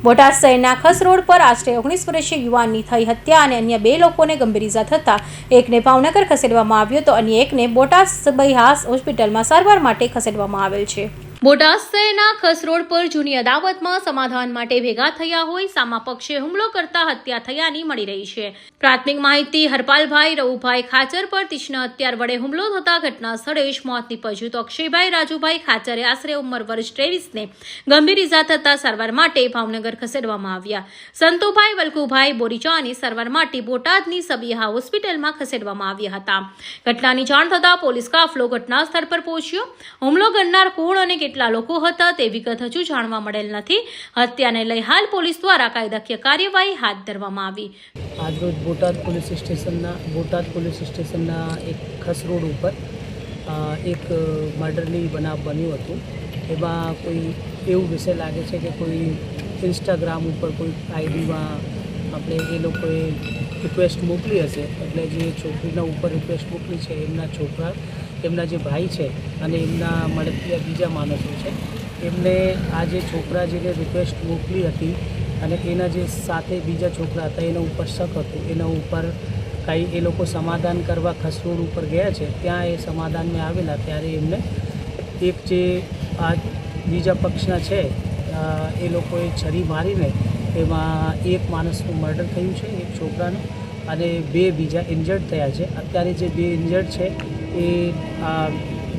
બોટાદ શહેરના ખસ રોડ પર આશરે 19 વર્ષીય યુવાનની થઈ હત્યા અને અન્ય 2 લોકોને ગંભીર ઇજા થતાં એકને ભાવનગર ખસેડવામાં આવ્યો તો અન્ય એકને બોટાદ સબઈહાસ હોસ્પિટલમાં સારવાર માટે ખસેડવામાં આવેલ છે। બોટાદ શહેરના ખસ રોડ પર જૂની અદાવતમાં સમાધાન માટે ભેગા થયા હોય સામા પક્ષે હુમલો કરતા હત્યા થયાની મળી રહી છે। પ્રાથમિક માહિતી હરપાલભાઈ રવુભાઈ ખાચર પર તીક્ષ્ણ હથિયાર વડે હુમલો થતા ઘટના સ્થળે જ મોત નીપજ્યું તો અક્ષયભાઈ રાજુભાઈ ખાચરે આશરે ઉંમર વર્ષ 23ને ગંભીર ઇજા થતા સારવાર માટે ભાવનગર ખસેડવામાં આવ્યા। સંતોભાઈ વલ્કુભાઈ બોરીચાની સારવાર માટે બોટાદની સબીહા હોસ્પિટલમાં ખસેડવામાં આવ્યા હતા। ઘટનાની જાણ થતાં પોલીસ કાફલો ઘટના સ્થળ પર પહોંચ્યો। હુમલો કરનાર કોણ અને કેટલા લોકો હતા તે વિગત હજુ જાણવા મળેલ નથી। હત્યાને લઈ હાલ પોલીસ દ્વારા કાયદાકીય કાર્યવાહી હાથ ધરવામાં આવી। આજરોજ બોટાદ પોલીસ સ્ટેશનના એક ખસ રોડ ઉપર એક મર્ડરની બનાવ બન્યું હતું। એમાં કોઈ એવું વિષય લાગે છે કે કોઈ ઇન્સ્ટાગ્રામ ઉપર કોઈ આઈડીમાં આપણે એ લોકોએ રિક્વેસ્ટ મોકલી હશે, એટલે જે છોકરીના ઉપર રિક્વેસ્ટ મોકલી છે એમના છોકરા, એમના જે ભાઈ છે અને એમના મળતિયા બીજા માણસો છે, એમને આ જે છોકરા જેને રિક્વેસ્ટ મોકલી હતી અને એના જે સાથે બીજા છોકરા હતા એના ઉપર શક હતું, એના ઉપર કાંઈ એ લોકો સમાધાન કરવા ખસ રોડ ઉપર ગયા છે। ત્યાં એ સમાધાનમાં આવેલા ત્યારે એમને એક જે આ બીજા પક્ષના છે એ લોકોએ છરી મારીને એમાં એક માણસનું મર્ડર થયું છે, એક છોકરાનું, અને 2 બીજા ઇન્જર્ડ થયા છે। અત્યારે જે 2 ઇન્જર્ડ છે એ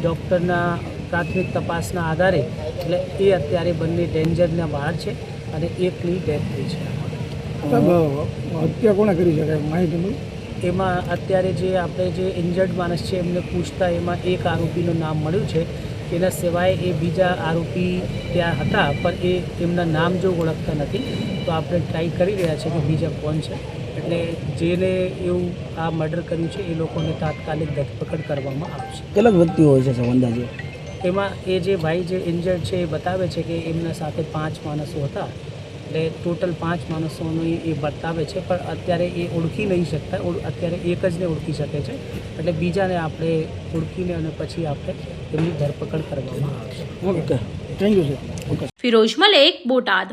ડૉક્ટરના પ્રાથમિક તપાસના આધારે એટલે એ અત્યારે બંને ડેન્જરના બહાર છે અને એકની ડેથ થઈ છે। હત્યા કોણે કરી શકે માહિતી? એમાં અત્યારે જે આપણે જે ઇન્જર્ડ માણસ છે એમને પૂછતા એમાં એક આરોપીનું નામ મળ્યું છે। એના સિવાય એ બીજા આરોપી ત્યાં હતા પણ એ એમના નામ જો ઓળખતા નથી, તો આપણે ટ્રાય કરી રહ્યા છે કે બીજા કોણ છે। એટલે જેને એવું આ મર્ડર કર્યું છે એ લોકોને તાત્કાલિક ધરપકડ કરવામાં આવશે। કેટલાક વ્યક્તિઓ હોય છે અંદાજે? એમાં એ જે ભાઈ જે ઇન્જર્ડ છે એ બતાવે છે કે એમના સાથે 5 માણસો હતા, એટલે ટોટલ 5 માણસોનું એ બતાવે છે, પણ અત્યારે એ ઓળખી નહીં શકતા, અત્યારે એક જને ઓળખી શકે છે, એટલે બીજાને આપણે ઓળખીને અને પછી આપણે એમની ધરપકડ કરવામાં આવશે। Okay, thank you sir. Okay. Firoz Malek, Botad.